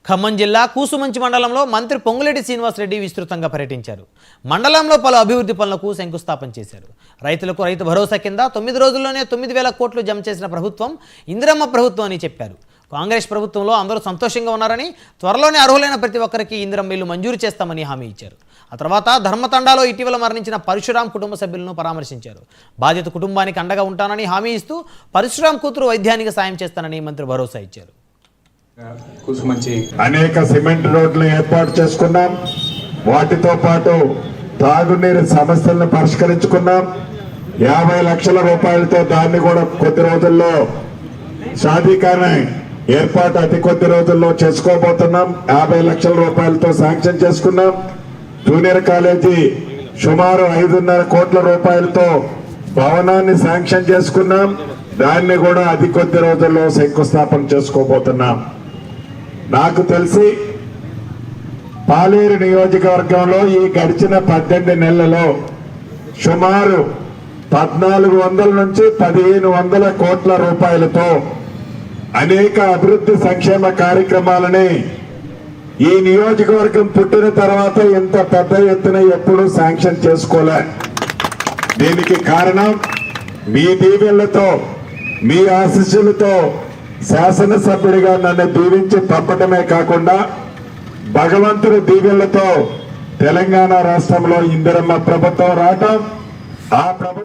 ఖమ్మం జిల్లా కూసుమంచి మండలంలో మంత్రి పొంగులేటి శ్రీనివాసరెడ్డి విస్తృతంగా పర్యటించారు. మండలంలో పలు అభివృద్ధి పనులకు శంకుస్థాపన చేశారు. రైతులకు రైతు భరోసా కింద 9 రోజుల్లోనే 9,000 కోట్లు జమ చేసిన ప్రభుత్వం ఇందిరమ్మ ప్రభుత్వం అని చెప్పారు. కాంగ్రెస్ ప్రభుత్వంలో అందరూ సంతోషంగా ఉన్నారని, త్వరలోనే అర్హులైన ప్రతి ఒక్కరికి ఇందిరమ్మ ఇల్లు మంజూరు చేస్తామని హామీ ఇచ్చారు. ఆ తర్వాత ధర్మతండాలో ఇటీవల మరణించిన పరశురాం కుటుంబ సభ్యులను పరామర్శించారు. బాధిత కుటుంబానికి అండగా ఉంటానని హామీ ఇస్తూ పరశురాం కూతురు వైద్యానికి సాయం చేస్తానని మంత్రి భరోసా ఇచ్చారు. అనేక సిమెంట్ రోడ్లు ఏర్పాటు చేసుకున్నాం. వాటితో పాటు తాగునీరు సమస్యలను పరిష్కరించుకున్నాం. 50 లక్షల రూపాయలతో దాన్ని కూడా కొద్ది రోజుల్లో సాధికారణ ఏర్పాటు అతి కొద్ది రోజుల్లో చేసుకోబోతున్నాం. 50 లక్షల రూపాయలతో శాంక్షన్ చేసుకున్నాం. జూనియర్ కాలేజీ సుమారు 5.5 కోట్ల రూపాయలతో భవనాన్ని శాంక్షన్ చేసుకున్నాం. దాన్ని కూడా అతి కొద్ది రోజుల్లో శంకుస్థాపన చేసుకోబోతున్నాం. నాకు తెలిసి పాలేరు నియోజకవర్గంలో ఈ గడిచిన 18 నెలలలో సుమారు 1400 నుంచి 1500 కోట్ల రూపాయలతో అనేక అభివృద్ధి సంక్షేమ కార్యక్రమాలని ఈ నియోజకవర్గం పుట్టిన తర్వాత ఇంత పెద్ద ఎత్తున ఎప్పుడూ శాంక్షన్ చేసుకోలే. దీనికి కారణం మీ దీవెనలతో, మీ ఆశీస్సులతో శాసనసభ్యుడిగా నన్ను దీవించి పంపటమే కాకుండా భగవంతుడి దీవెనలతో తెలంగాణ రాష్ట్రంలో ఇందిరమ్మ ప్రభుత్వం రావటం, ఆ ప్రభుత్వం